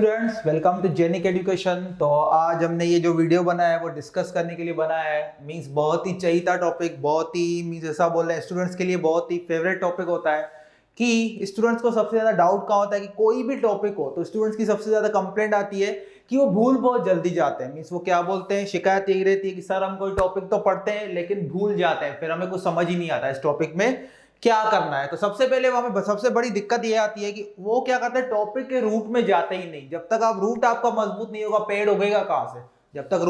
Students, welcome to Genic education. तो आज हमने ये जो वीडियो बनाया है वो डिस्कस करने के लिए बनाया है। मींस बहुत ही चाहिए टॉपिक, बहुत ही मींस ऐसा बोल रहे हैं स्टूडेंट्स के लिए बहुत ही फेवरेट टॉपिक होता है कि स्टूडेंट्स को सबसे ज़्यादा डाउट कहाँ होता है कि कोई भी टॉपिक हो तो स्टूडेंट्स की सबसे ज़्यादा कंप्लेंट आती है कि वो भूल बहुत जल्दी जाते हैं। मींस वो क्या बोलते हैं, शिकायत यही रहती है कि सर हम कोई टॉपिक तो पढ़ते हैं लेकिन भूल जाते हैं, फिर हमें कुछ समझ ही नहीं आता इस टॉपिक में क्या करना है। तो सबसे पहले हमें सबसे बड़ी दिक्कत ये आती है कि वो क्या करते हैं, टॉपिक के रूट में जाते ही नहीं। जब तक आप रूट आपका मजबूत नहीं होगा, पेड़ उगेगा कहां से? जब तक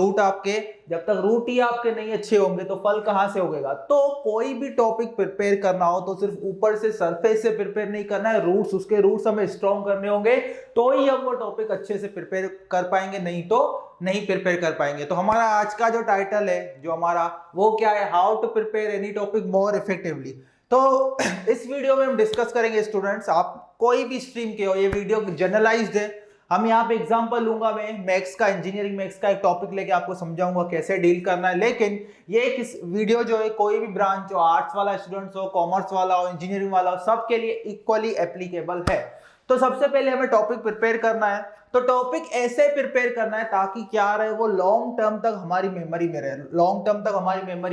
रूट ही आपके नहीं अच्छे होंगे तो फल कहां से उगेगा। तो कोई भी टॉपिक प्रिपेयर करना हो तो सिर्फ ऊपर से सरफेस से प्रिपेयर नहीं करना है, उसके रूट्स हमें स्ट्रॉन्ग करने होंगे तो ही हम वो टॉपिक अच्छे से प्रिपेयर कर पाएंगे, नहीं तो नहीं प्रिपेयर कर पाएंगे। तो हमारा आज का जो टाइटल है जो हमारा वो क्या है, how to prepare any topic more effectively. तो इस वीडियो में हम डिस्कस करेंगे स्टूडेंट्स, आप कोई भी स्ट्रीम के हो, ये वीडियो जनरलाइज्ड है। हम यहाँ पे एग्जांपल लूंगा, मैं मैथ्स का, इंजीनियरिंग मैथ्स का एक टॉपिक लेके आपको समझाऊंगा कैसे डील करना है। लेकिन ये किस वीडियो जो है कोई भी ब्रांच हो, आर्ट्स वाला स्टूडेंट्स हो, कॉमर्स वाला हो, इंजीनियरिंग वाला हो, सबके लिए इक्वली एप्लीकेबल है। तो सबसे पहले हमें टॉपिक प्रिपेयर करना है। तो टॉपिक ऐसे प्रिपेयर करना है ताकि क्या रहे, वो लॉन्ग टर्म तक हमारी मेमोरी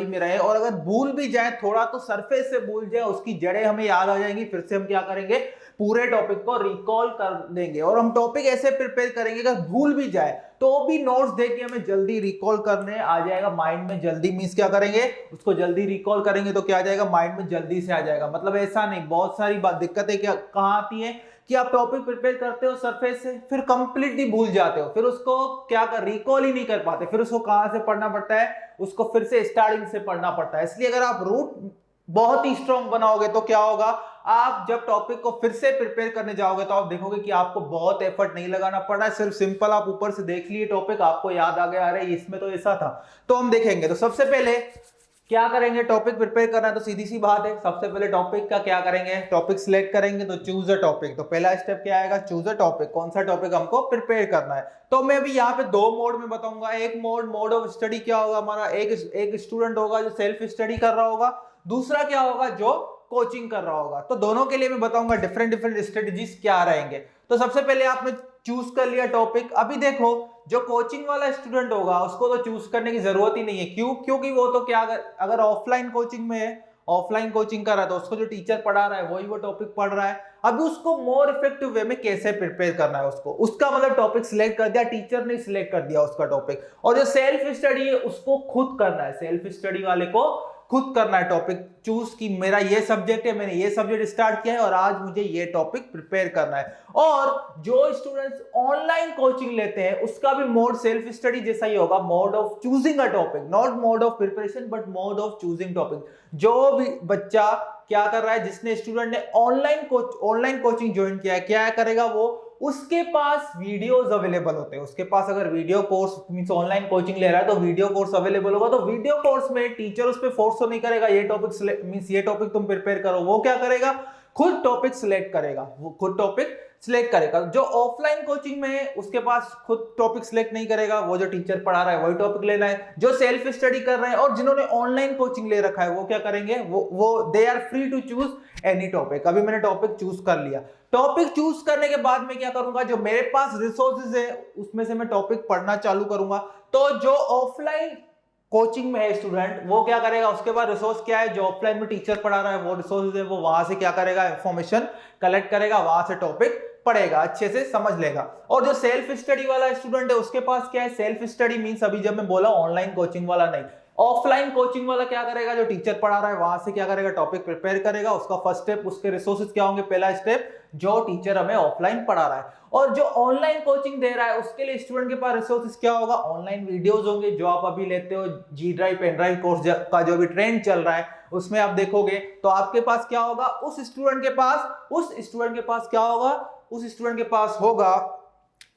में रहे। और अगर भूल भी जाए थोड़ा तो सरफेस से भूल जाए, उसकी जड़ें हमें याद आ जाएंगी, फिर से हम क्या करेंगे, पूरे टॉपिक को रिकॉल कर देंगे। और हम टॉपिक ऐसे प्रिपेयर करेंगे अगर भूल भी जाए तो भी नोट्स देख के हमें जल्दी रिकॉल करने आ जाएगा माइंड में जल्दी। मींस क्या करेंगे, उसको जल्दी रिकॉल करेंगे तो क्या आ जाएगा, माइंड में जल्दी से आ जाएगा। मतलब ऐसा नहीं, बहुत सारी दिक्कतें क्या कहां आती है कि आप टॉपिक प्रिपेयर करते हो सरफेस से, फिर कंप्लीटली भूल जाते हो, फिर उसको क्या कर रिकॉल ही नहीं कर पाते, फिर उसको कहां से पढ़ना पड़ता है, उसको फिर से स्टार्टिंग से पढ़ना पड़ता है। इसलिए अगर आप रूट बहुत ही स्ट्रॉन्ग बनाओगे तो क्या होगा, आप जब टॉपिक को फिर से प्रिपेयर करने जाओगे तो आप देखोगे कि आपको बहुत एफर्ट नहीं लगाना पड़ रहा है, सिर्फ सिंपल आप ऊपर से देख लिए टॉपिक, आपको याद आ गया अरे इसमें तो ऐसा था। तो हम देखेंगे। तो सबसे पहले क्या करेंगे, टॉपिक प्रिपेयर करना है तो सीधी सी बात है, सबसे पहले टॉपिक का क्या करेंगे, टॉपिक सिलेक्ट करेंगे। तो चूज अ टॉपिक, तो पहला स्टेप क्या आएगा, चूज अ टॉपिक, कौन सा टॉपिक हमको प्रिपेयर करना है। तो मैं अभी यहाँ पे दो मोड में बताऊंगा। एक मोड ऑफ स्टडी क्या होगा हमारा, एक स्टूडेंट होगा जो सेल्फ स्टडी कर रहा होगा, दूसरा क्या होगा जो कोचिंग कर रहा होगा। तो दोनों के लिए मैं बताऊंगा डिफरेंट स्ट्रेटजीज क्या रहेंगे। तो सबसे पहले आपने चूज कर लिया टॉपिक। अभी देखो, जो कोचिंग वाला स्टूडेंट होगा उसको तो चूज करने की जरूरत ही नहीं है। क्यों? क्योंकि वो तो क्या, अगर ऑफलाइन कोचिंग में है, ऑफलाइन कोचिंग कर रहा है तो उसको जो टीचर पढ़ा रहा है वही वो टॉपिक पढ़ रहा है। अभी उसको मोर इफेक्टिव वे में कैसे प्रिपेयर करना है, उसका मतलब टॉपिक सिलेक्ट कर दिया, टीचर ने सिलेक्ट कर दिया उसका टॉपिक। और जो सेल्फ स्टडी है उसको खुद करना है, सेल्फ स्टडी वाले को खुद करना है टॉपिक चूज कि मेरा ये सब्जेक्ट है, मैंने ये सब्जेक्ट स्टार्ट किया है और आज मुझे ये टॉपिक प्रिपेयर करना है। और जो स्टूडेंट्स ऑनलाइन कोचिंग लेते हैं उसका भी मोड सेल्फ स्टडी जैसा ही होगा, mode of choosing a topic, not mode of preparation but mode of choosing topic. जो भी बच्चा क्या कर रहा है, जिसने स्टूडेंट ने ऑनलाइन कोचिंग ज्वाइन किया है, क्या करेगा वो, उसके पास वीडियोस अवेलेबल होते हैं। उसके पास अगर video course means online coaching ले रहा है तो वीडियो कोर्स अवेलेबल होगा। तो वीडियो कोर्स में टीचर उस पे फोर्स तो नहीं करेगा ये टॉपिक मींस ये टॉपिक तुम प्रिपेयर करो, वो क्या करेगा, खुद टॉपिक सिलेक्ट करेगा, वो खुद टॉपिक सिलेक्ट करेगा। जो ऑफलाइन कोचिंग में है उसके पास खुद टॉपिक सिलेक्ट नहीं करेगा, वो जो टीचर पढ़ा रहा है वही टॉपिक लेना है। जो सेल्फ स्टडी कर रहे हैं और जिन्होंने ऑनलाइन कोचिंग ले रखा है वो क्या करेंगे, वो they are free to choose any topic. अभी मैंने टॉपिक चूज कर लिया, टॉपिक चूज करने के बाद में क्या करूंगा, जो मेरे पास रिसोर्सेज है उसमें से मैं टॉपिक पढ़ना चालू करूंगा। तो जो ऑफलाइन कोचिंग में है स्टूडेंट वो क्या करेगा, उसके बाद रिसोर्स क्या है, जो ऑफलाइन में टीचर पढ़ा रहा है वो रिसोर्स है, वो वहां से क्या करेगा, इंफॉर्मेशन कलेक्ट करेगा, वहां से टॉपिक पढ़ेगा, अच्छे से समझ लेगा। और जो सेल्फ स्टडी वाला स्टूडेंट है उसके पास क्या है, सेल्फ स्टडी मींस अभी जब मैं बोला ऑनलाइन कोचिंग वाला नहीं, ऑफलाइन कोचिंग वाला क्या करेगा, जो टीचर पढ़ा रहा है वहां से क्या करेगा, टॉपिक प्रिपेयर करेगा। उसका फर्स्ट स्टेप, उसके रिसोर्सेज क्या होंगे, पहला स्टेप जो टीचर हमें ऑफलाइन पढ़ा रहा है। और जो ऑनलाइन कोचिंग दे रहा है उसके लिए स्टूडेंट के पास रिसोर्सेज क्या होगा, ऑनलाइन वीडियोस होंगे जो आप अभी लेते हो, G drive pen drive course का जो भी ट्रेंड चल रहा है उसमें आप देखोगे तो आपके पास क्या होगा, उस स्टूडेंट के पास क्या होगा, उस स्टूडेंट के पास होगा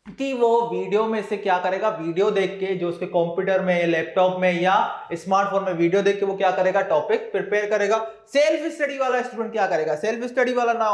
कि वो वीडियो में से क्या करेगा, वीडियो देख के जो उसके कंप्यूटर में, लैपटॉप में या स्मार्टफोन में वीडियो देख के वो क्या करेगा, टॉपिक प्रिपेयर करेगा। सेल्फ स्टडी वाला स्टूडेंट क्या करेगा, सेल्फ स्टडी वाला ना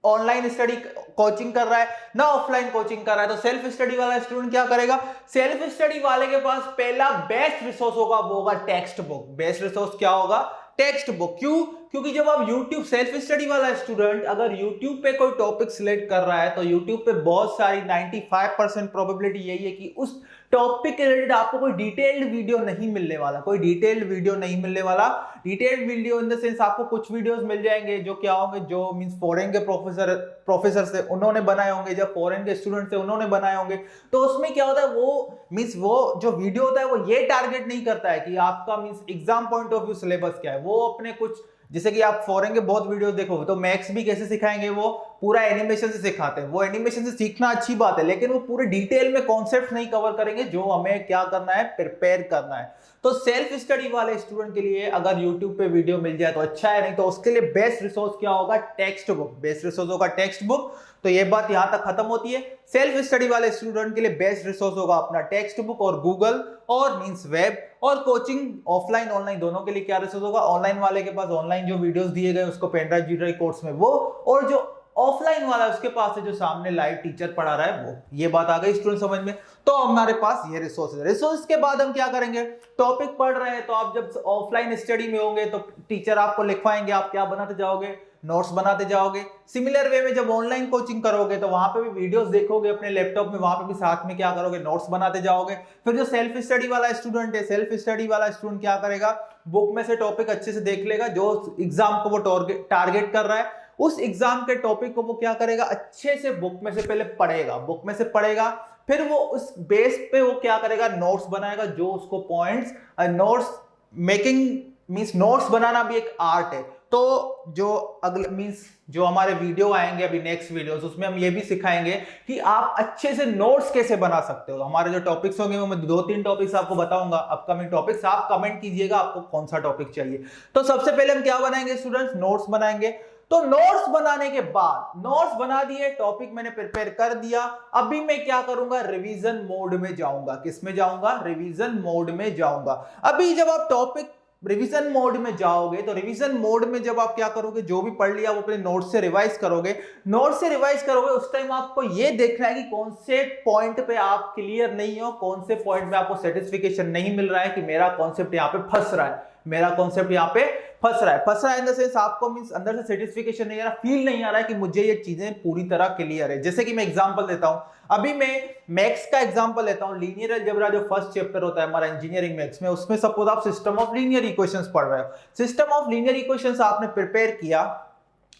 ऑनलाइन स्टडी कोचिंग कर रहा है ना ऑफलाइन कोचिंग कर रहा है, तो सेल्फ स्टडी वाला स्टूडेंट क्या करेगा, सेल्फ स्टडी वाले के पास पहला बेस्ट रिसोर्स होगा वो होगा टेक्स्ट बुक। बेस्ट रिसोर्स क्या होगा, टेक्स्ट बुक। क्यों? क्योंकि जब आप YouTube सेल्फ स्टडी वाला स्टूडेंट अगर YouTube पे कोई टॉपिक सिलेक्ट कर रहा है तो YouTube पे बहुत सारी 95% प्रोबेबिलिटी यही है कि उस टॉपिक के रिलेटेड आपको कोई डिटेल्ड वीडियो नहीं मिलने वाला, कोई डिटेल्ड वीडियो नहीं मिलने वाला। Detailed video in the sense आपको कुछ वीडियोस मिल जाएंगे जो क्या होंगे, जो मींस फॉरेन के प्रोफेसर से उन्होंने बनाए होंगे, जब फॉरेन के स्टूडेंट से उन्होंने बनाए होंगे। तो उसमें क्या होता है, वो मींस वो जो वीडियो होता है वो ये टारगेट नहीं करता है कि आपका means exam point of view syllabus क्या है। वो अपने कुछ, जैसे कि आप फॉरेन के बहुत वीडियोस देखो तो मैथ्स भी कैसे सिखाएंगे, वो पूरा एनिमेशन से सिखाते हैं। वो एनिमेशन से सीखना अच्छी बात है, लेकिन वो पूरे डिटेल में कॉन्सेप्ट नहीं कवर करेंगे जो हमें क्या करना है, प्रिपेयर करना है। तो सेल्फ स्टडी वाले स्टूडेंट के लिए अगर YouTube पे वीडियो मिल जाए तो अच्छा है, नहीं तो उसके लिए बेस्ट रिसोर्स क्या होगा, टेक्स्ट बुक। बेस्ट रिसोर्स होगा टेक्स्ट बुक। तो ये बात यहां तक खत्म होती है। सेल्फ स्टडी वाले स्टूडेंट के लिए बेस्ट रिसोर्स होगा अपना टेक्स्ट बुक और गूगल और मींस वेब। और कोचिंग ऑफलाइन ऑनलाइन दोनों के लिए क्या रिसोर्स होगा, ऑनलाइन वाले के पास ऑनलाइन जो वीडियोस दिए गए उसको pen drive G drive course में वो, और जो ऑफलाइन वाला है उसके पास है जो सामने लाइव टीचर पढ़ा रहा है वो। ये बात आ गई स्टूडेंट समझ में। तो हमारे पास ये रिसोर्स के बाद हम क्या करेंगे, टॉपिक पढ़ रहे हैं तो आप जब ऑफलाइन स्टडी में होंगे तो टीचर आपको लिखवाएंगे, आप क्या बनाते जाओगे, नोट्स बनाते जाओगे। सिमिलर वे में जब ऑनलाइन कोचिंग करोगे तो वहां पे भी वीडियोस देखोगे अपने लैपटॉप में, वहां पे भी साथ में क्या करोगे, नोट्स बनाते जाओगे। फिर जो सेल्फ स्टडी वाला स्टूडेंट है, सेल्फ स्टडी वाला स्टूडेंट क्या करेगा, बुक में से टॉपिक अच्छे से देख लेगा, जो एग्जाम को वो टारगेट कर रहा है उस एग्जाम के टॉपिक को वो क्या करेगा, अच्छे से बुक में से पहले पढ़ेगा, बुक में से पढ़ेगा। फिर वो उस बेस पे वो क्या करेगा, नोट्स बनाएगा, जो उसको points, notes making means notes बनाना भी एक आर्ट है। तो जो अगले मींस जो हमारे वीडियो आएंगे अभी नेक्स्ट वीडियोस, उसमें हम ये भी सिखाएंगे कि आप अच्छे से नोट्स कैसे बना सकते हो। हमारे जो टॉपिक्स होंगे वो मैं 2-3 टॉपिक्स आपको बताऊंगा, अपकमिंग टॉपिक्स। आप कमेंट कीजिएगा आपको कौन सा टॉपिक चाहिए। तो सबसे पहले हम क्या बनाएंगे स्टूडेंट्स, नोट्स बनाएंगे। तो नोट्स बनाने के बाद, नोट्स बना दिए, टॉपिक मैंने प्रिपेयर कर दिया, अभी मैं क्या करूंगा, रिवीजन मोड में जाऊंगा। किस में जाऊंगा, रिवीजन मोड में जाऊंगा। अभी जब आप टॉपिक रिवीजन मोड में जाओगे तो रिवीजन मोड में जब आप क्या करोगे, जो भी पढ़ लिया वो अपने नोट से रिवाइज करोगे। नोट से रिवाइज करोगे उस टाइम आपको ये देखना है कि कौन से पॉइंट पे आप क्लियर नहीं हो, कौन से पॉइंट पे आपको सेटिस्फिकेशन नहीं मिल रहा है कि मेरा कॉन्सेप्ट यहाँ पे फंस रहा है, मेरा कॉन्सेप्ट यहाँ पे फंस रहा है इन द सेंस आपको मींस अंदर से सेटिस्फिकेशन नहीं आ रहा, फील नहीं आ रहा है कि मुझे ये चीजें पूरी तरह क्लियर है। जैसे कि मैं एग्जांपल देता हूं, अभी मैं मैथ्स का एग्जांपल लेता हूं। लीनियर अलजेब्रा जो फर्स्ट चैप्टर होता है हमारा इंजीनियरिंग मैथ्स में, उसमें सपोज आप सिस्टम ऑफ लीनियर इक्वेशंस पढ़ रहे हो। सिस्टम ऑफ लीनियर इक्वेशंस आपने प्रिपेयर किया,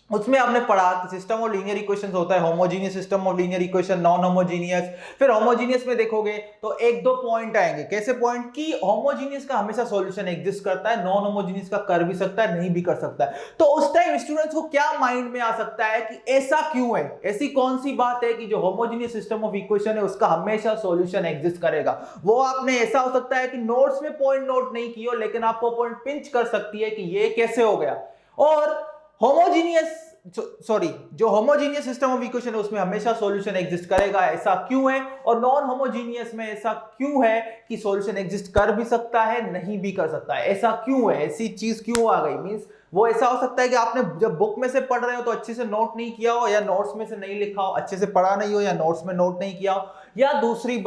उसमें आपने पढ़ा कि सिस्टम ऑफ लीनियर इक्वेशंस होता है homogeneous system of linear equation, non homogeneous. फिर होमोजीनियस में देखोगे तो 1-2 पॉइंट आएंगे। कैसे पॉइंट, कि होमोजीनियस का हमेशा सॉल्यूशन एग्जिस्ट करता है, नॉन होमोजीनियस का कर भी सकता है, नहीं भी कर सकता है। तो उस टाइम स्टूडेंट्स को क्या माइंड में आ सकता है कि ऐसा क्यों है, ऐसी कौन सी बात है कि जो होमोजीनियस सिस्टम ऑफ इक्वेशन है उसका हमेशा सॉल्यूशन एग्जिस्ट करेगा। वो आपने ऐसा हो सकता है कि नोट्स में पॉइंट नोट नहीं किया लेकिन आपको पॉइंट पिंच कर सकती है कि ये कैसे हो गया। और होमोजीनियस जो होमोजीनियस सिस्टम ऑफ इक्वेशन है उसमें हमेशा सॉल्यूशन एग्जिस्ट करेगा, ऐसा क्यों है। और नॉन होमोजीनियस में ऐसा क्यों है कि सॉल्यूशन एग्जिस्ट कर भी सकता है, नहीं भी कर सकता है, ऐसा क्यों है, ऐसी चीज क्यों आ गई। मींस वो ऐसा हो सकता है कि आपने जब बुक में से पढ़ रहे हो तो अच्छे से नोट नहीं किया हो, या नोट्स में से नहीं लिखा हो, अच्छे से पढ़ा नहीं हो, या नोट्स में नोट नहीं किया हो, या दूसरी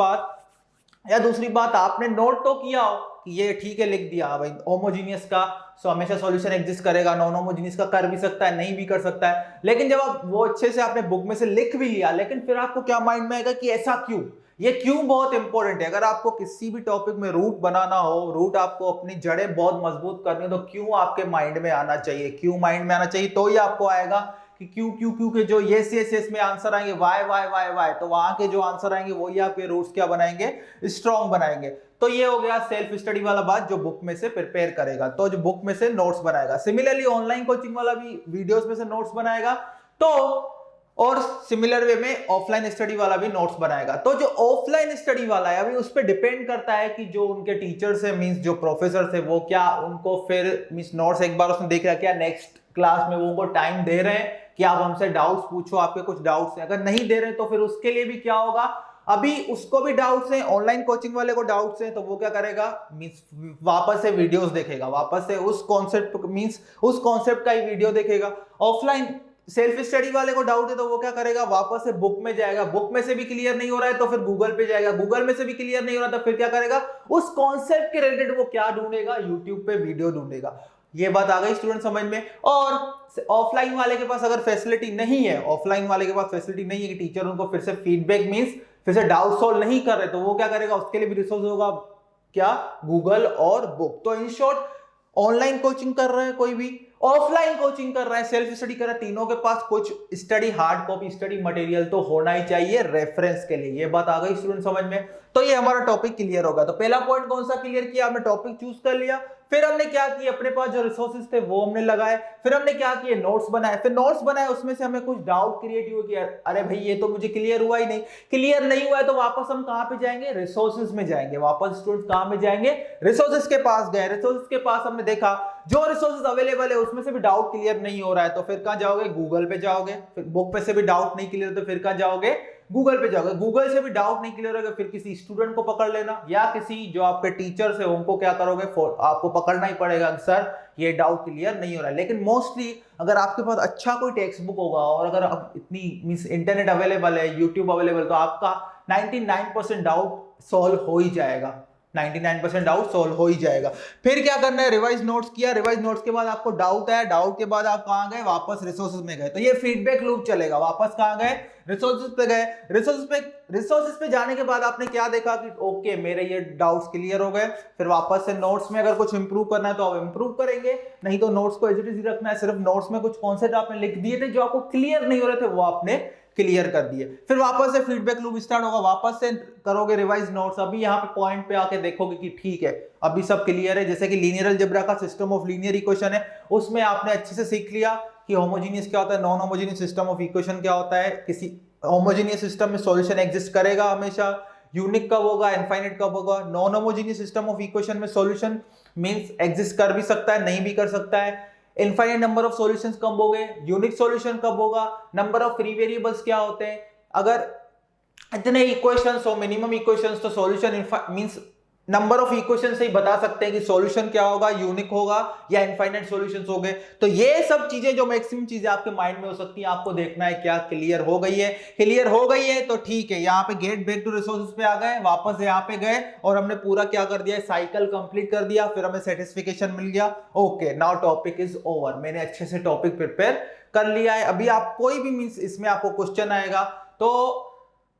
बात आपने नोट तो किया हो कि ये ठीक है लिख दिया भाई होमोजीनियस का हमेशा सॉल्यूशन एग्जिस्ट करेगा, नॉन होमोजीनियस का कर भी सकता है, नहीं भी कर सकता है। लेकिन जब आप वो अच्छे से आपने बुक में से लिख भी लिया, लेकिन फिर आपको क्या माइंड में आएगा कि ऐसा क्यों, ये क्यों बहुत इंपॉर्टेंट है। अगर आपको किसी भी टॉपिक में रूट बनाना हो, रूट आपको अपनी जड़ें बहुत मजबूत करनी हो, तो क्यों आपके माइंड में आना चाहिए, क्यों माइंड में आना चाहिए, तो ही आपको आएगा कि क्यों के जो यस में आंसर आएंगे वाई, तो वहां के जो आंसर आएंगे वही आपके रूट्स क्या बनाएंगे, स्ट्रॉन्ग बनाएंगे। तो ये हो गया सेल्फ स्टडी वाला बात, जो बुक में से प्रिपेयर करेगा, तो जो बुक में से नोट्स बनाएगा। सिमिलरली ऑनलाइन कोचिंग वाला भी वीडियोस में से नोट्स बनाएगा, तो और सिमिलर वे में ऑफलाइन स्टडी वाला भी नोट्स बनाएगा। तो जो ऑफलाइन स्टडी वाला है अभी उस पर डिपेंड करता है कि जो उनके टीचर्स है मींस जो प्रोफेसर है वो क्या उनको फिर मींस नोट्स एक बार उसने देख रहा क्या नेक्स्ट क्लास में वो उनको टाइम दे रहे हैं कि आप हमसे डाउट्स पूछो, आपके कुछ डाउट्स हैं। अगर नहीं दे रहे तो फिर उसके लिए भी क्या होगा, अभी उसको भी डाउट्स हैं, ऑनलाइन कोचिंग वाले को डाउट्स हैं, तो वो क्या करेगा मींस वापस से वीडियोस देखेगा, वापस से उस कॉन्सेप्ट का ही वीडियो देखेगा। ऑफलाइन सेल्फ स्टडी वाले को डाउट है तो वो क्या करेगा, वापस से बुक में जाएगा, बुक में से भी क्लियर नहीं हो रहा है तो फिर गूगल पे जाएगा, गूगल में से भी क्लियर नहीं हो रहा तो फिर क्या करेगा, उस कॉन्सेप्ट के रिलेटेड वो क्या ढूंढेगा, यूट्यूब पे वीडियो ढूंढेगा। ये बात आ गई स्टूडेंट समझ में। और ऑफलाइन वाले के पास अगर फैसिलिटी नहीं है, ऑफलाइन वाले के पास फैसिलिटी नहीं है कि टीचर उनको फिर से फीडबैक मींस फिर से डाउट सॉल्व नहीं कर रहे, तो वो क्या करेगा, उसके लिए भी रिसोर्स होगा क्या, गूगल और बुक। तो इन शॉर्ट ऑनलाइन कोचिंग कर रहे हैं कोई भी, ऑफलाइन कोचिंग कर रहा है, सेल्फ स्टडी कर रहा है, तीनों के पास कुछ study hard copy study material तो होना ही चाहिए रेफरेंस के लिए। ये बात आ गई स्टूडेंट समझ में। तो ये हमारा टॉपिक क्लियर होगा। तो पहला पॉइंट कौन सा क्लियर किया, हमने टॉपिक चूज कर लिया, फिर हमने क्या किया, अपने पास जो रिसोर्सेज थे वो हमने लगाए, फिर हमने क्या किया, नोट्स बनाए, फिर नोट्स बनाए उसमें से हमें कुछ डाउट क्रिएट हुआ कि अरे भाई ये तो मुझे क्लियर हुआ ही नहीं, क्लियर नहीं हुआ है, तो वापस हम कहां पे जाएंगे, रिसोर्सेज में जाएंगे। वापस स्टूडेंट्स कहां में जाएंगे, रिसोर्सेज के पास गए, रिसोर्सेज के पास हमने देखा जो रिसोर्सेज अवेलेबल है उसमें से भी डाउट क्लियर नहीं हो रहा है, तो फिर कहां जाओगे, गूगल पे जाओगे। फिर बुक पे से भी डाउट नहीं क्लियर तो फिर कहां जाओगे, गूगल पे जाओगे। गूगल से भी डाउट नहीं क्लियर होगा फिर किसी स्टूडेंट को पकड़ लेना, या किसी जो आपके टीचर्स है उनको क्या करोगे, आपको पकड़ना ही पड़ेगा सर ये डाउट क्लियर नहीं हो रहा है। लेकिन मोस्टली अगर आपके पास अच्छा कोई टेक्स्ट बुक होगा और अगर अब इतनी मींस इंटरनेट अवेलेबल है, यूट्यूब अवेलेबल, तो आपका 99% डाउट सॉल्व हो ही जाएगा, 99% डाउट सॉल्व हो ही जाएगा। फिर क्या करना है, रिवाइज नोट्स किया, रिवाइज नोट्स के बाद आपको डाउट है, डाउट के बाद आप कहां गए, वापस रिसोर्सेज में गए, तो ये फीडबैक लूप चलेगा। वापस कहां गए, रिसोर्सेज पे गए, रिसोर्सेज पे जाने के बाद आपने क्या देखा कि ओके मेरे ये डाउट्स क्लियर हो गए, फिर वापस से नोट्स में अगर कुछ इंप्रूव करना है तो आप इंप्रूव करेंगे, नहीं तो नोट्स को एज इट इज रखना है। सिर्फ नोट्स में कुछ कॉन्सेप्ट आपने लिख दिए थे जो आपको क्लियर नहीं हो रहे थे वो आपने क्लियर कर दिए, फिर वापस से फीडबैक लूप स्टार्ट होगा, वापस से करोगे रिवाइज नोट्स। अभी यहाँ पे पॉइंट पे आके देखोगे कि ठीक है अभी सब क्लियर है। जैसे कि लीनियर अलजेब्रा का सिस्टम ऑफ लीनियर इक्वेशन है, उसमें आपने अच्छे से सीख लिया कि होमोजेनियस क्या होता है, non homogeneous system of equation क्या होता है, किसी होमोजेनियस सिस्टम में सॉल्यूशन एग्जिस्ट करेगा हमेशा, यूनिक कब होगा, इनफाइनाइट कब होगा। Non homogeneous system of equation में सॉल्यूशन मींस एग्जिस्ट कर भी सकता है, नहीं भी कर सकता है। इनफाइनाइट नंबर ऑफ सॉल्यूशंस कब होंगे, यूनिक सॉल्यूशन कब होगा, नंबर ऑफ फ्री वेरिएबल्स क्या होते हैं। अगर इतने इक्वेशंस हो, मिनिमम इक्वेशंस, तो solution means number of equation से ही बता सकते हैं कि सॉल्यूशन क्या होगा, यूनिक होगा या इनफाइनाइट सॉल्यूशंस हो गए। तो ये सब चीजें जो मैक्सिमम चीजें आपके माइंड में हो सकती हैं, आपको देखना है क्या क्लियर हो गई है। क्लियर हो गई है तो ठीक है, यहाँ पे गेट बैक टू रिसोर्सेज पे आ गए, वापस यहाँ पे गए और हमने पूरा क्या कर दिया, साइकिल कंप्लीट कर दिया, फिर हमें सेटिस्फिकेशन मिल गया। Okay now topic is over, मैंने अच्छे से टॉपिक प्रिपेयर कर लिया है। अभी आप कोई भी मींस इसमें आपको क्वेश्चन आएगा तो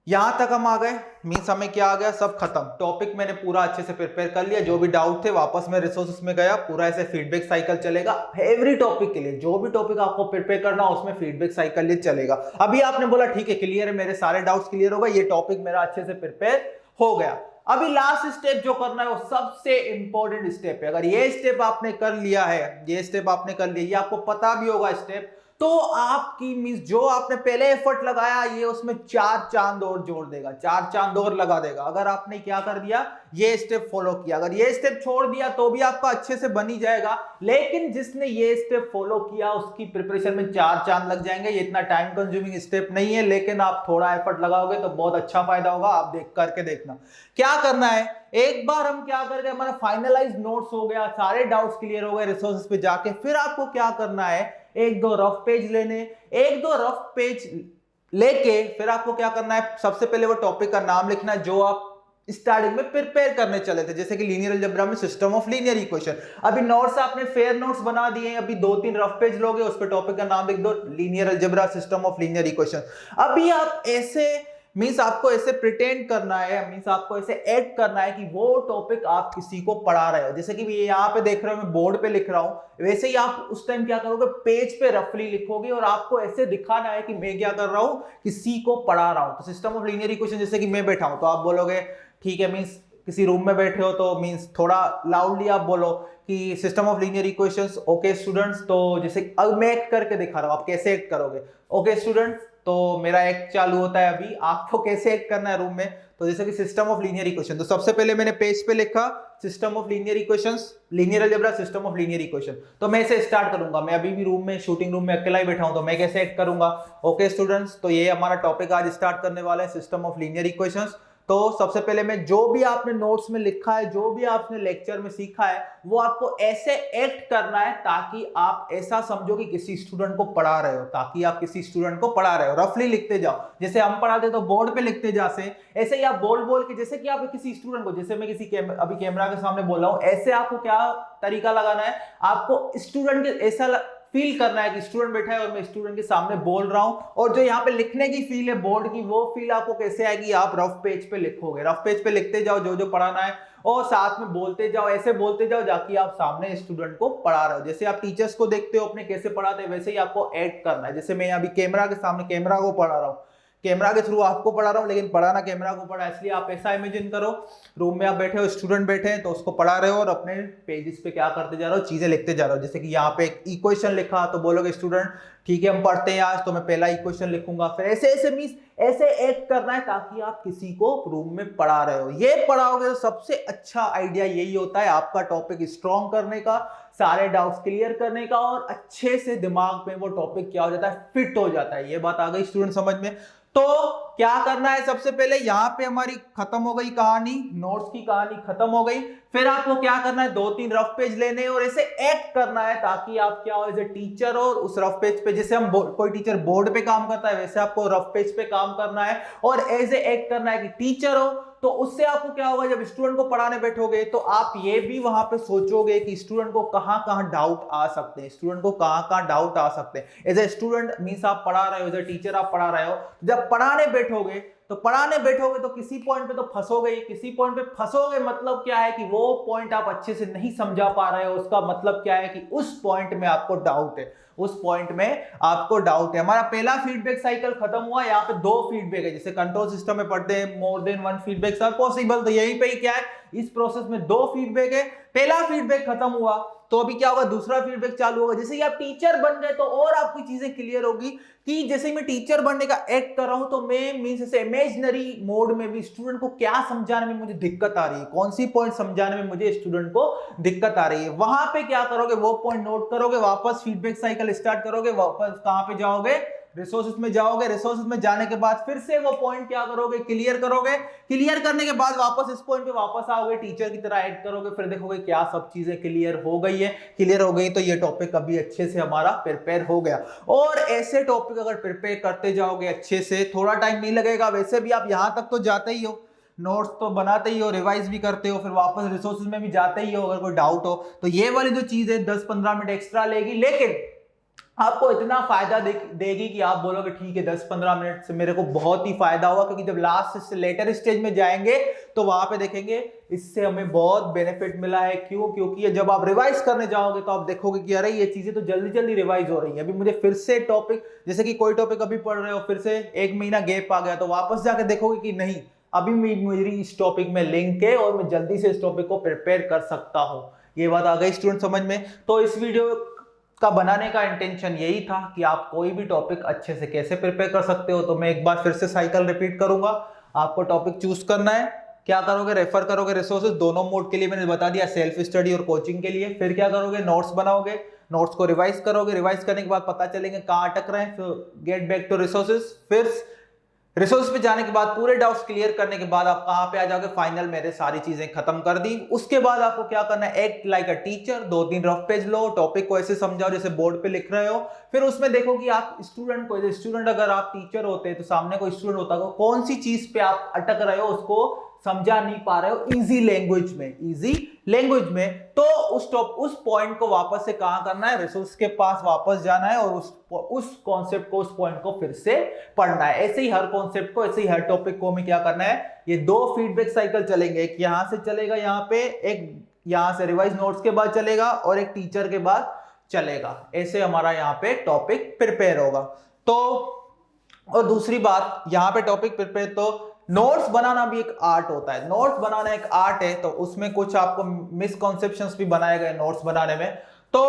यहां तक हम आ गए, मींस हमें क्या आ गया, सब खत्म, टॉपिक मैंने पूरा अच्छे से प्रिपेयर कर लिया। जो भी डाउट थे वापस मैं रिसोर्सेस में गया, पूरा ऐसे फीडबैक साइकिल चलेगा एवरी टॉपिक के लिए। जो भी टॉपिक आपको प्रिपेयर करना उसमें फीडबैक साइकिल ये चलेगा। अभी आपने बोला ठीक है क्लियर है, मेरे सारे डाउट्स क्लियर हो गए, ये टॉपिक मेरा अच्छे से प्रिपेयर हो गया। अभी लास्ट स्टेप जो करना है वो सबसे इंपॉर्टेंट स्टेप है। अगर ये स्टेप आपने कर लिया है, ये स्टेप आपने कर लिया, ये आपको पता भी होगा स्टेप, तो आपकी मींस जो आपने पहले एफर्ट लगाया ये उसमें 4 चांद और जोड़ देगा, 4 चांद और लगा देगा। अगर आपने क्या कर दिया, ये स्टेप फॉलो किया, अगर ये स्टेप छोड़ दिया तो भी आपका अच्छे से बन ही जाएगा, लेकिन जिसने ये स्टेप फॉलो किया उसकी प्रिपरेशन में 4 चांद लग जाएंगे। ये इतना टाइम कंज्यूमिंग स्टेप नहीं है, लेकिन आप थोड़ा एफर्ट लगाओगे तो बहुत अच्छा फायदा होगा। आप देख करके देखना क्या करना है। एक बार हम क्या करके, हमारा फाइनलाइज नोट्स हो गया, सारे डाउट्स क्लियर हो गए रिसोर्सेज पे जाके, फिर आपको क्या करना है, एक दो रफ पेज लेने, एक दो रफ पेज लेके फिर आपको क्या करना है, सबसे पहले वो टॉपिक का नाम लिखना है जो आप स्टार्टिंग में प्रिपेयर करने चले थे। जैसे कि लीनियर अलजेब्रा में सिस्टम ऑफ लीनियर इक्वेशन, अभी नोट्स आपने फेयर नोट्स बना दिए, अभी 2-3 रफ पेज लोगे, उस पर टॉपिक का नाम लिख दो linear algebra system of linear equation. अभी आप ऐसे मींस आपको ऐसे प्रिटेंड करना है, मींस आपको ऐसे ऐड करना है कि वो टॉपिक आप किसी को पढ़ा रहे हो। जैसे कि ये यहाँ पे देख रहे हो, मैं बोर्ड पे लिख रहा हूं, वैसे ही आप उस टाइम क्या करोगे, पेज पे रफली लिखोगे और आपको ऐसे दिखाना है कि मैं क्या कर रहा हूं, किसी को पढ़ा रहा हूं। तो सिस्टम ऑफ लीनियर इक्वेशन, जैसे कि मैं बैठा हूं तो आप बोलोगे ठीक है, मींस किसी रूम में बैठे हो तो मींस थोड़ा लाउडली आप बोलो कि system of linear equations. Okay students, तो जैसे अब मैं एक्ट करके दिखा रहा हूं, आप कैसे एक्ट करोगे। ओके स्टूडेंट्स, तो मेरा एक्ट चालू होता है, अभी आपको कैसे एक्ट करना है रूम में। तो जैसे कि सिस्टम ऑफ लीनियर इक्वेशन, तो सबसे पहले मैंने पेज पे लिखा system of linear equations, linear algebra system of linear equation. तो मैं इसे स्टार्ट करूंगा, मैं अभी भी रूम में शूटिंग रूम में अकेला ही बैठा हूं, तो मैं कैसे एक्ट करूंगा। ओके स्टूडेंट्स, तो ये हमारा टॉपिक आज स्टार्ट करने वाला है, सिस्टम ऑफ लीनियर इक्वेशंस। तो सबसे पहले मैं जो भी आपने नोट्स में लिखा है, जो भी आपने लेक्चर में सीखा है, वो आपको ऐसे एक्ट करना है ताकि आप ऐसा समझो कि किसी स्टूडेंट को पढ़ा रहे हो, ताकि आप किसी स्टूडेंट को पढ़ा रहे हो। रफली लिखते जाओ, जैसे हम पढ़ाते तो बोर्ड पे लिखते जाते, ऐसे ही आप बोल बोल के, जैसे कि आप किसी स्टूडेंट को, जैसे मैं किसी अभी कैमरा के सामने बोल रहा हूं, ऐसे आपको क्या तरीका लगाना है, आपको स्टूडेंट के ऐसा फील करना है कि स्टूडेंट बैठा है और मैं स्टूडेंट के सामने बोल रहा हूं, और जो यहाँ पे लिखने की फील है बोर्ड की, वो फील आपको कैसे आएगी, आप रफ पेज पे लिखोगे, रफ पेज पे लिखते जाओ जो जो पढ़ाना है और साथ में बोलते जाओ, ऐसे बोलते जाओ जाकि आप सामने स्टूडेंट को पढ़ा रहे हो। जैसे आप टीचर्स को देखते हो अपने कैसे पढ़ाते हैं, वैसे ही आपको एक्ट करना है। जैसे मैं अभी कैमरा के सामने कैमरा को पढ़ा रहा हूँ, कैमरा के थ्रू आपको पढ़ा रहा हूँ, लेकिन पढ़ाना कैमरा को पढ़ा, इसलिए आप ऐसा इमेजिन करो, रूम में आप बैठे हो, स्टूडेंट बैठे हैं, तो उसको पढ़ा रहे हो और अपने पेजेस पे क्या करते जा रहे हो, चीजें लिखते जा रहे हो। जैसे कि यहाँ पे एक इक्वेशन लिखा, तो बोलोगे स्टूडेंट ठीक है हम पढ़ते हैं आज, तो मैं पहला इक्वेशन लिखूंगा, फिर ऐसे ऐसे मींस ऐसे एक्ट करना है ताकि आप किसी को रूम में पढ़ा रहे हो। ये पढ़ाओगे तो सबसे अच्छा आइडिया यही होता है आपका टॉपिक स्ट्रॉन्ग करने का, सारे डाउट्स क्लियर करने का, और अच्छे से दिमाग में वो टॉपिक क्या हो जाता है, फिट हो जाता है। ये बात आ गई स्टूडेंट समझ में। तो क्या करना है, सबसे पहले यहाँ पे हमारी खत्म हो गई कहानी, नोट्स की कहानी खत्म हो गई। फिर आपको क्या करना है, 2-3 रफ पेज लेने और ऐसे एक्ट करना है ताकि आप क्या हो, एज ए टीचर और उस रफ पेज पे, जैसे हम कोई टीचर बोर्ड पे काम करता है वैसे आपको रफ पेज पे काम करना है और एज ए एक्ट करना है कि टीचर हो। तो उससे आपको क्या होगा, जब स्टूडेंट को पढ़ाने बैठोगे तो आप ये भी वहां पे सोचोगे कि स्टूडेंट को कहां कहां डाउट आ सकते हैं, स्टूडेंट को कहां कहां डाउट आ सकते हैं। एज ए स्टूडेंट मींस आप पढ़ा रहे हो, एज ए टीचर आप पढ़ा रहे हो, जब पढ़ाने बैठोगे तो किसी पॉइंट पे तो फंसोगे ही, किसी पॉइंट पे फंसोगे मतलब क्या है कि वो पॉइंट आप अच्छे से नहीं समझा पा रहे हो, उसका मतलब क्या है कि उस पॉइंट में आपको डाउट है, उस पॉइंट में आपको डाउट है। हमारा पहला फीडबैक साइकिल खत्म हुआ, यहाँ पे 2 फीडबैक है, जैसे कंट्रोल सिस्टम में पढ़ते हैं more than 1 feedbacks are possible, तो यहीं पे ही क्या है, इस प्रोसेस में 2 फीडबैक है। पहला फीडबैक खत्म हुआ तो अभी क्या होगा, दूसरा फीडबैक चालू होगा। जैसे कि आप टीचर बन गए तो और आपकी चीजें क्लियर होगी कि जैसे मैं टीचर बनने का एक्ट कर रहा हूं तो मैं मींस ऐसे इमेजिनरी मोड में भी स्टूडेंट को क्या समझाने में मुझे दिक्कत आ रही है, कौन सी पॉइंट समझाने में मुझे स्टूडेंट को दिक्कत आ रही है, वहां पे क्या करोगे, वो पॉइंट नोट करोगे, वापस फीडबैक साइकिल स्टार्ट करोगे, वापस कहां पे जाओगे, रिसोर्सेज में जाओगे, रिसोर्सेज में जाने के बाद फिर से वो पॉइंट क्या करोगे, क्लियर करोगे, क्लियर करने के बाद वापस इस पॉइंट पे वापस आओगे, टीचर की तरह ऐड करोगे, फिर देखोगे क्या सब चीजें क्लियर हो गई है, क्लियर हो गई तो ये टॉपिक अभी अच्छे से हमारा प्रिपेयर हो गया। और ऐसे टॉपिक अगर प्रिपेयर करते जाओगे अच्छे से, थोड़ा टाइम नहीं लगेगा, वैसे भी आप यहां तक तो जाते ही हो, नोट्स तो बनाते ही हो, रिवाइज भी करते हो, फिर वापस रिसोर्सेज में भी जाते ही हो, अगर कोई डाउट हो तो ये वाली जो चीज है 10-15 मिनट एक्स्ट्रा लेगी, लेकिन आपको इतना फायदा देगी कि आप बोलोगे ठीक है 10-15 मिनट से मेरे को बहुत ही फायदा हुआ, क्योंकि जब लास्ट से लेटर स्टेज में जाएंगे तो वहां पे देखेंगे इससे हमें बहुत बेनिफिट मिला है। क्यों? क्योंकि जब आप रिवाइज करने जाओगे तो आप देखोगे कि अरे ये चीजें तो जल्दी जल्दी रिवाइज हो रही है, अभी मुझे फिर से टॉपिक, जैसे कि कोई टॉपिक अभी पढ़ रहे हो, फिर से 1 महीना गैप आ गया तो वापस जाके देखोगे कि नहीं अभी मेरी इस टॉपिक में लिंक है और मैं जल्दी से इस टॉपिक को प्रिपेयर कर सकता हूं। ये बात आ गई स्टूडेंट समझ में। तो इस वीडियो का बनाने का इंटेंशन यही था कि आप कोई भी टॉपिक अच्छे से कैसे प्रिपेयर कर सकते हो। तो मैं एक बार फिर से साइकिल रिपीट करूंगा, आपको टॉपिक चूज करना है, क्या करोगे, रेफर करोगे रिसोर्सेज, दोनों मोड के लिए मैंने बता दिया, सेल्फ स्टडी और कोचिंग के लिए। फिर क्या करोगे, नोट्स बनाओगे, नोट्स को रिवाइज करोगे, रिवाइज करने के बाद पता चलेंगे कहाँ अटक रहे हैं, फिर गेट बैक टू रिसोर्सेज, फिर रिसोर्स पे जाने के बाद पूरे डाउट्स क्लियर करने के बाद आप कहां पे आ जाओगे, फाइनल मेरे सारी चीजें खत्म कर दी। उसके बाद आपको क्या करना है, act like a teacher, 2-3 rough page low, topic को ऐसे समझाओ जैसे बोर्ड पे लिख रहे हो, फिर उसमें देखो कि आप स्टूडेंट को, स्टूडेंट अगर आप टीचर होते तो सामने कोई स्टूडेंट होता तो कौन सी चीज पे आप अटक रहे हो, उसको समझा नहीं पा रहे हो इजी लैंग्वेज में, तो उस पॉइंट को वापस से कहां करना है, रिसोर्स के पास वापस जाना है और उस कॉन्सेप्ट को, उस पॉइंट को फिर से पढ़ना है। ऐसे ही हर कॉन्सेप्ट को, ऐसे ही हर टॉपिक को हमें क्या करना है, ये 2 फीडबैक साइकिल चलेंगे, एक यहां से चलेगा, यहाँ पे एक यहां से रिवाइज नोट्स के बाद चलेगा और एक टीचर के बाद चलेगा। ऐसे हमारा यहाँ पे टॉपिक प्रिपेयर होगा। तो और दूसरी बात, यहाँ पे टॉपिक प्रिपेयर, तो नोट्स बनाना भी एक आर्ट होता है, नोट्स बनाना एक आर्ट है, तो उसमें कुछ आपको मिसकॉन्सेप्शंस भी बनाए गए नोट्स बनाने में। तो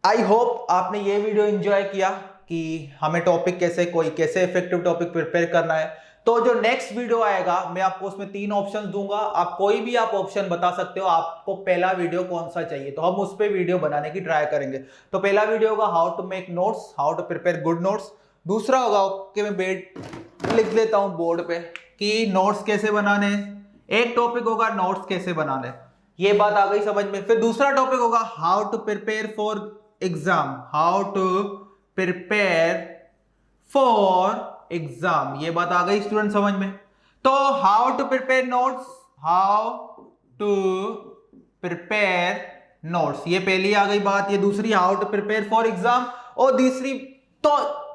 आई होप आपने ये वीडियो एंजॉय किया कि हमें टॉपिक कैसे इफेक्टिव टॉपिक प्रिपेयर करना है। तो जो नेक्स्ट वीडियो आएगा मैं आपको उसमें 3 ऑप्शन दूंगा, आप कोई भी ऑप्शन बता सकते हो, आपको पहला वीडियो कौन सा चाहिए, तो हम उस पर वीडियो बनाने की ट्राई करेंगे। तो पहला वीडियो होगा how to make notes, how to prepare good notes. दूसरा होगा कि मैं लिख लेता हूं बोर्ड पे, कि नोट्स कैसे बनाने, एक टॉपिक होगा नोट्स कैसे बनाने, ये बात आ गई समझ में। फिर दूसरा टॉपिक होगा how to prepare for exam, how to prepare for exam, ये बात आ गई स्टूडेंट समझ में। तो how to prepare notes, how to prepare notes, ये पहली आ गई बात। ये दूसरी how to prepare for exam, और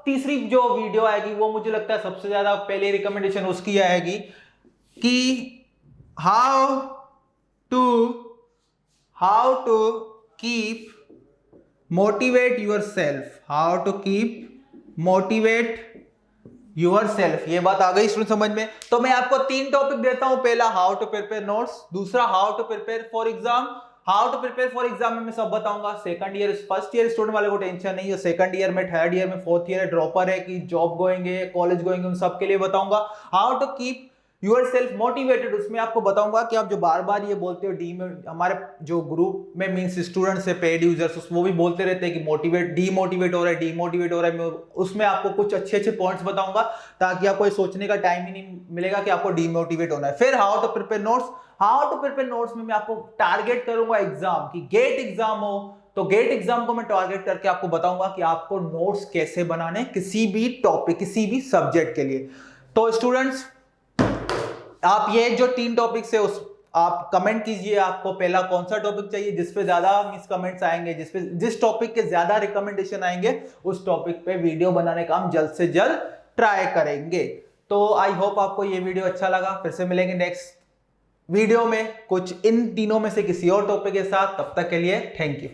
तीसरी जो वीडियो आएगी वो मुझे लगता है सबसे ज्यादा पहले रिकमेंडेशन उसकी आएगी कि how to keep motivate yourself, how to keep motivate yourself, ये बात आ गई स्टूडेंट समझ में। तो मैं आपको 3 टॉपिक देता हूं, पहला हाउ टू प्रिपेयर नोट्स, दूसरा how to prepare for exam. How to prepare for exam में मैं सब बताऊंगा। Second year first year student वाले को टेंशन नहीं है, सेकंड ईयर में, थर्ड ईयर में, फोर्थ ईयर ड्रॉपर है कि जॉब गोएंगे, कॉलेज गोएंगे, उन सबके लिए बताऊंगा। How to keep yourself motivated, उसमें आपको बताऊंगा कि आप जो बार बार ये बोलते हो हमारे जो ग्रुप में मींस स्टूडेंट्स है, पेड यूजर्स, वो भी बोलते रहते हैं कि डीमोटिवेट हो रहा है, उसमें आपको कुछ अच्छे पॉइंट्स बताऊंगा ताकि आपको सोचने का टाइम ही नहीं मिलेगा कि आपको डीमोटिवेट होना है। फिर how to prepare notes, how to prepare notes में मैं आपको टारगेट करूंगा एग्जाम की, गेट एग्जाम हो तो गेट एग्जाम को मैं टारगेट करके आपको बताऊंगा कि आपको नोट्स कैसे बनाने किसी भी टॉपिक, किसी भी सब्जेक्ट के लिए। तो स्टूडेंट्स आप ये जो 3 टॉपिक्स है उस आप कमेंट कीजिए, आपको पहला कौन सा टॉपिक चाहिए, जिस पे ज्यादा मिस कमेंट्स आएंगे, जिस टॉपिक के ज्यादा रिकमेंडेशन आएंगे उस टॉपिक पे वीडियो बनाने का हम जल्द से जल्द ट्राई करेंगे। तो आई होप आपको ये वीडियो अच्छा लगा। फिर से मिलेंगे नेक्स्ट वीडियो में कुछ इन तीनों में से किसी और टॉपिक के साथ। तब तक के लिए थैंक यू।